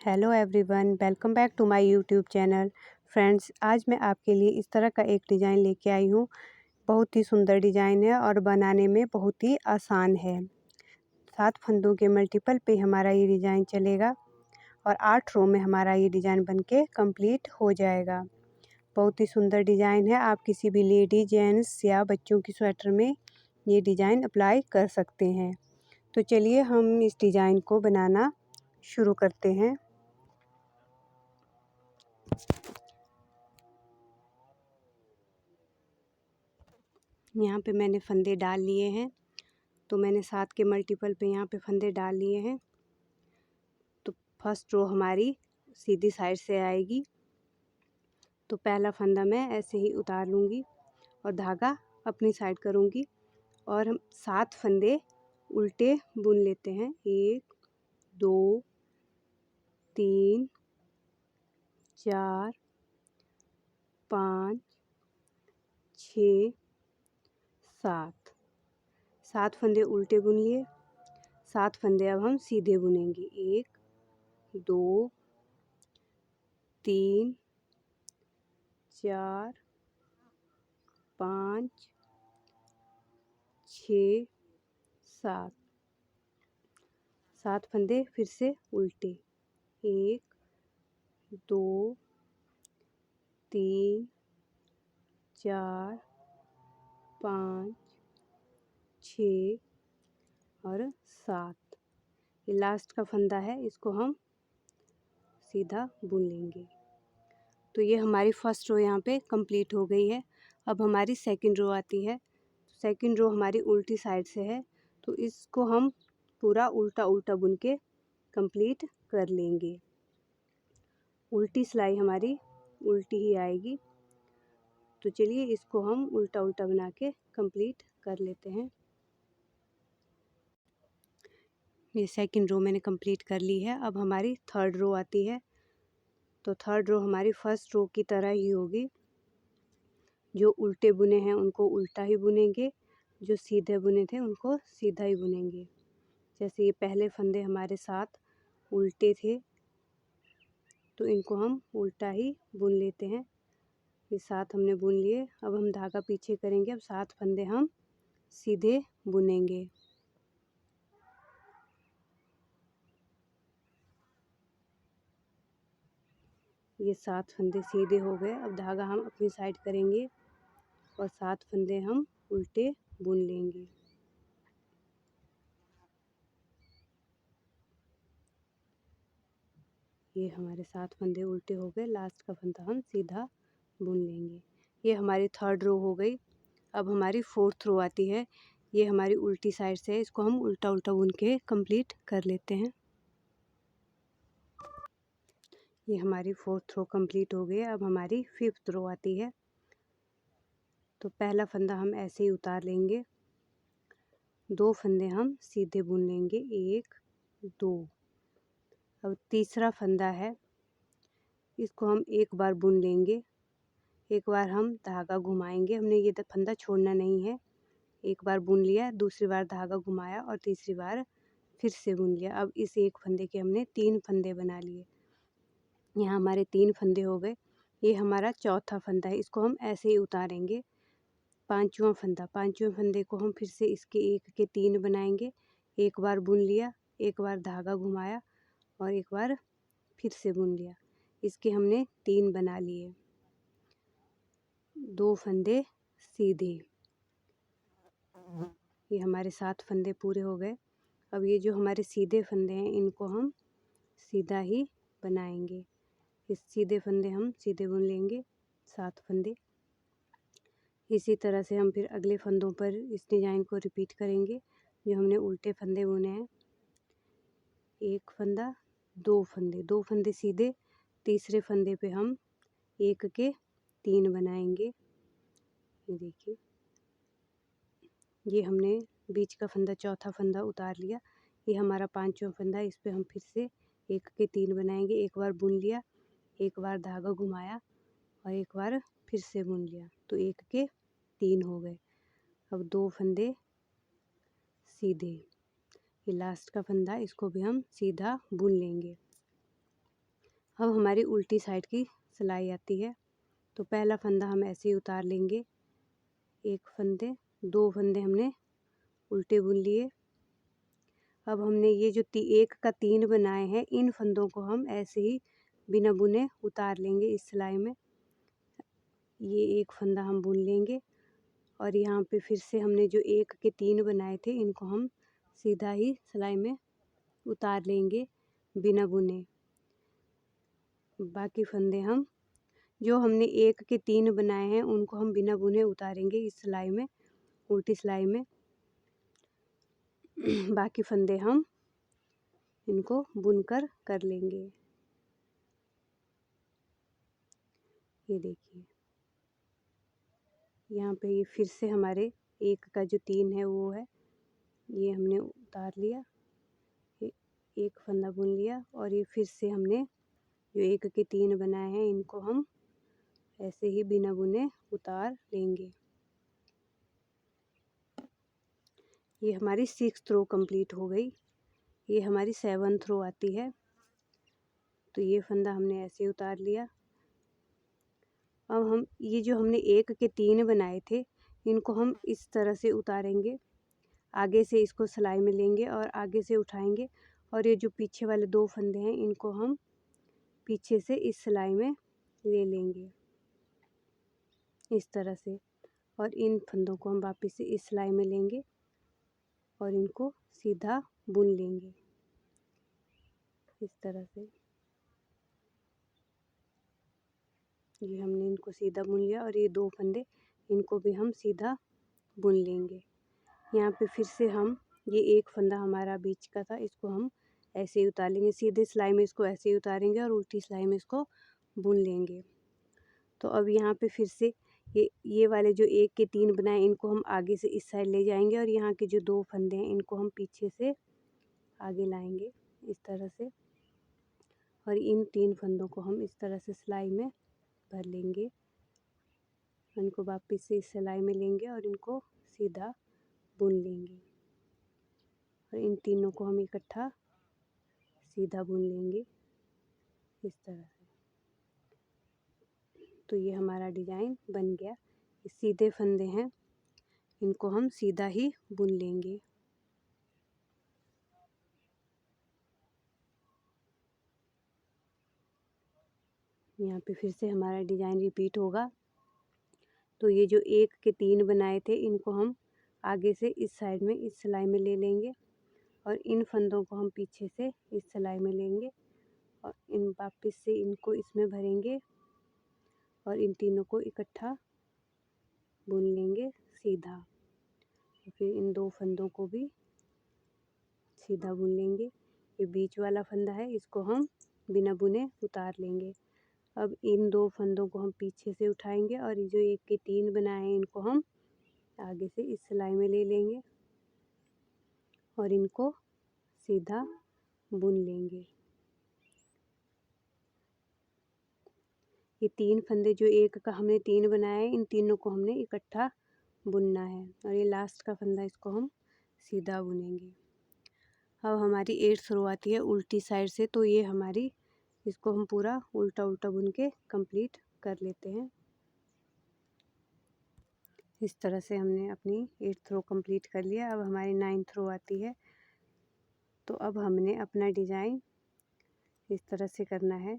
Hello everyone, welcome back to my YouTube channel. Friends, आज मैं आपके लिए इस तरह का एक डिज़ाइन लेके आई हूँ। बहुत ही सुंदर डिज़ाइन है और बनाने में बहुत ही आसान है। 7 फंदों के मल्टीपल पे हमारा ये डिज़ाइन चलेगा और 8 रो में हमारा ये डिज़ाइन बनके कंप्लीट हो जाएगा। बहुत ही सुंदर डिज़ाइन है। आप किसी भी लेडी, जेंट्स या बच्चों की स्वेटर में ये डिज़ाइन अप्लाई कर सकते हैं। तो चलिए हम इस डिज़ाइन को बनाना शुरू करते हैं। यहाँ पे मैंने फंदे डाल लिए हैं, तो मैंने 7 के मल्टीपल पे यहाँ पे फंदे डाल लिए हैं। तो फर्स्ट रो हमारी सीधी साइड से आएगी। तो पहला फंदा मैं ऐसे ही उतार लूँगी और धागा अपनी साइड करूँगी और हम 7 फंदे उल्टे बुन लेते हैं। 1 2 3 4 5 6 7 फंदे उल्टे बुन लिए। 7 फंदे अब हम सीधे बुनेंगे। 1 2 3 4 5 6 7 फंदे फिर से उल्टे। 1 2 3 4 5 6 और 7। ये लास्ट का फंदा है, इसको हम सीधा बुन लेंगे। तो ये हमारी फर्स्ट रो यहाँ पे कंप्लीट हो गई है। अब हमारी सेकंड रो आती है। सेकंड रो हमारी उल्टी साइड से है, तो इसको हम पूरा उल्टा उल्टा बुन के कंप्लीट कर लेंगे। उल्टी सिलाई हमारी उल्टी ही आएगी। तो चलिए इसको हम उल्टा उल्टा बना के कंप्लीट कर लेते हैं। ये सेकंड रो मैंने कंप्लीट कर ली है। अब हमारी थर्ड रो आती है। तो थर्ड रो हमारी फर्स्ट रो की तरह ही होगी। जो उल्टे बुने हैं उनको उल्टा ही बुनेंगे, जो सीधे बुने थे उनको सीधा ही बुनेंगे। जैसे ये पहले फंदे हमारे 7 उल्टे थे, तो इनको हम उल्टा ही बुन लेते हैं। ये 7 हमने बुन लिए। अब हम धागा पीछे करेंगे। अब 7 फंदे हम सीधे बुनेंगे। ये 7 फंदे सीधे हो गए। अब धागा हम अपनी साइड करेंगे और 7 फंदे हम उल्टे बुन लेंगे। ये हमारे 7 फंदे उल्टे हो गए। लास्ट का फंदा हम सीधा बुन लेंगे। ये हमारी थर्ड रो हो गई। अब हमारी फोर्थ रो आती है। ये हमारी उल्टी साइड से है, इसको हम उल्टा उल्टा बुन के कंप्लीट कर लेते हैं। ये हमारी फोर्थ रो कंप्लीट हो गई है। अब हमारी फिफ्थ रो आती है। तो पहला फंदा हम ऐसे ही उतार लेंगे। 2 फंदे हम सीधे बुन लेंगे। 1 2। अब तीसरा फंदा है, इसको हम एक बार बुन लेंगे। एक बार हम धागा घुमाएंगे। हमने ये फंदा छोड़ना नहीं है। एक बार बुन लिया, दूसरी बार धागा घुमाया और तीसरी बार फिर से बुन लिया। अब इस एक फंदे के हमने 3 फंदे बना लिए। यहाँ हमारे 3 फंदे हो गए। ये हमारा चौथा फंदा है, इसको हम ऐसे ही उतारेंगे। पांचवा फंदे को हम फिर से इसके एक के 3 बनाएंगे। एक बार बुन लिया, एक बार धागा घुमाया और एक बार फिर से बुन लिया। इसके हमने 3 बना लिए। 2 फंदे सीधे। ये हमारे 7 फंदे पूरे हो गए। अब ये जो हमारे सीधे फंदे हैं, इनको हम सीधा ही बनाएंगे। इस सीधे फंदे हम सीधे बुन लेंगे, 7 फंदे। इसी तरह से हम फिर अगले फंदों पर इस डिज़ाइन को रिपीट करेंगे। जो हमने उल्टे फंदे बुने हैं, एक फंदा, 2 फंदे सीधे। तीसरे फंदे पे हम एक के 3 बनाएंगे। ये देखिए, ये हमने बीच का फंदा, चौथा फंदा उतार लिया। ये हमारा 5वां फंदा, इस पे हम फिर से एक के 3 बनाएंगे। एक बार बुन लिया, एक बार धागा घुमाया और एक बार फिर से बुन लिया, तो एक के 3 हो गए। अब 2 फंदे सीधे। ये लास्ट का फंदा, इसको भी हम सीधा बुन लेंगे। अब हमारी उल्टी साइड की सिलाई आती है। तो पहला फंदा हम ऐसे ही उतार लेंगे, एक फंदे, 2 फंदे हमने उल्टे बुन लिए। अब हमने ये जो 1 का 3 बनाए हैं, इन फंदों को हम ऐसे ही बिना बुने उतार लेंगे इस सिलाई में। ये एक फंदा हम बुन लेंगे और यहाँ पे फिर से हमने जो 1 के 3 बनाए थे, इनको हम सीधा ही सिलाई में उतार लेंगे बिना बुने। बाकी फंदे हम जो हमने 1 के 3 बनाए हैं, उनको हम बिना बुने उतारेंगे इस सिलाई में, उल्टी सिलाई में। बाकी फंदे हम इनको बुनकर कर लेंगे। ये देखिए, यहाँ पे ये फिर से हमारे 1 का जो 3 है वो है, ये हमने उतार लिया, एक फंदा बुन लिया और ये फिर से हमने जो 1 के 3 बनाए हैं, इनको हम ऐसे ही बिना बुने उतार लेंगे। ये हमारी 6th रो कंप्लीट हो गई। ये हमारी 7th रो आती है। तो ये फंदा हमने ऐसे उतार लिया। अब हम ये जो हमने 1 के 3 बनाए थे, इनको हम इस तरह से उतारेंगे, आगे से इसको सिलाई में लेंगे और आगे से उठाएंगे और ये जो पीछे वाले 2 फंदे हैं, इनको हम पीछे से इस सिलाई में ले लेंगे इस तरह से, और इन फंदों को हम वापस से इस सिलाई में लेंगे और इनको सीधा बुन लेंगे इस तरह से। ये हमने इनको सीधा बुन लिया और ये 2 फंदे, इनको भी हम सीधा बुन लेंगे। यहाँ पे फिर से हम ये एक फंदा हमारा बीच का था, इसको हम ऐसे ही उतार लेंगे, सीधे सिलाई में इसको ऐसे ही उतारेंगे और उल्टी सिलाई में इसको बुन लेंगे। तो अब यहाँ पे फिर से ये वाले जो 1 के 3 बनाए, इनको हम आगे से इस साइड ले जाएंगे और यहाँ के जो 2 फंदे हैं, इनको हम पीछे से आगे लाएंगे इस तरह से, और इन 3 फंदों को हम इस तरह से सिलाई में भर लेंगे। इनको वापस से इस सिलाई में लेंगे और इनको सीधा बुन लेंगे और इन तीनों को हम इकट्ठा सीधा बुन लेंगे इस तरह से। तो ये हमारा डिज़ाइन बन गया। ये सीधे फंदे हैं, इनको हम सीधा ही बुन लेंगे। यहाँ पे फिर से हमारा डिज़ाइन रिपीट होगा। तो ये जो 1 के 3 बनाए थे, इनको हम आगे से इस साइड में इस सिलाई में ले लेंगे और इन फंदों को हम पीछे से इस सिलाई में लेंगे और इन वापस से इनको इसमें भरेंगे और इन तीनों को इकट्ठा बुन लेंगे सीधा। फिर इन 2 फंदों को भी सीधा बुन लेंगे। ये बीच वाला फंदा है, इसको हम बिना बुने उतार लेंगे। अब इन 2 फंदों को हम पीछे से उठाएंगे और ये जो 1 के 3 बनाए हैं, इनको हम आगे से इस सिलाई में ले लेंगे और इनको सीधा बुन लेंगे। ये 3 फंदे जो 1 का हमने 3 बनाए हैं, इन तीनों को हमने इकट्ठा बुनना है और ये लास्ट का फंदा, इसको हम सीधा बुनेंगे। अब हमारी 8th रो आती है उल्टी साइड से। तो ये हमारी, इसको हम पूरा उल्टा उल्टा बुन के कंप्लीट कर लेते हैं। इस तरह से हमने अपनी 8th रो कंप्लीट कर लिया। अब हमारी 9th रो आती है। तो अब हमने अपना डिज़ाइन इस तरह से करना है।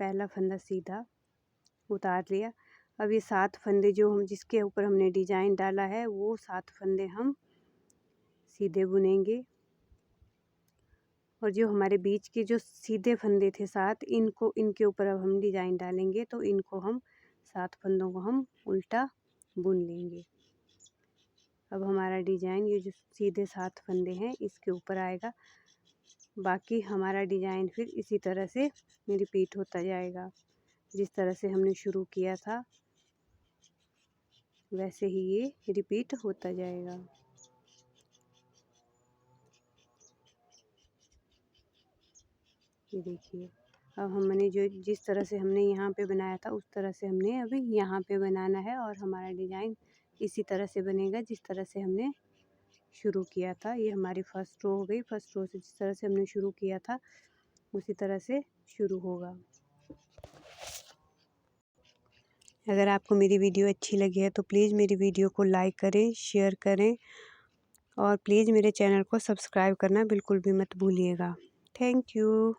पहला फंदा सीधा उतार लिया। अब ये 7 फंदे जो हम जिसके ऊपर हमने डिज़ाइन डाला है, वो 7 फंदे हम सीधे बुनेंगे और जो हमारे बीच के जो सीधे फंदे थे 7, इनको इनके ऊपर अब हम डिज़ाइन डालेंगे। तो इनको हम 7 फंदों को हम उल्टा बुन लेंगे। अब हमारा डिज़ाइन, ये जो सीधे 7 फंदे हैं, इसके ऊपर आएगा। बाकी हमारा डिज़ाइन फिर इसी तरह से रिपीट होता जाएगा। जिस तरह से हमने शुरू किया था, वैसे ही ये रिपीट होता जाएगा। ये देखिए, अब हमने जो जिस तरह से हमने यहाँ पे बनाया था, उस तरह से हमने अभी यहाँ पे बनाना है और हमारा डिज़ाइन इसी तरह से बनेगा जिस तरह से हमने शुरू किया था। ये हमारी फर्स्ट रो हो गई। फर्स्ट रो से जिस तरह से हमने शुरू किया था, उसी तरह से शुरू होगा। अगर आपको मेरी वीडियो अच्छी लगी है तो प्लीज़ मेरी वीडियो को लाइक करें, शेयर करें और प्लीज़ मेरे चैनल को सब्सक्राइब करना बिल्कुल भी मत भूलिएगा। Thank you.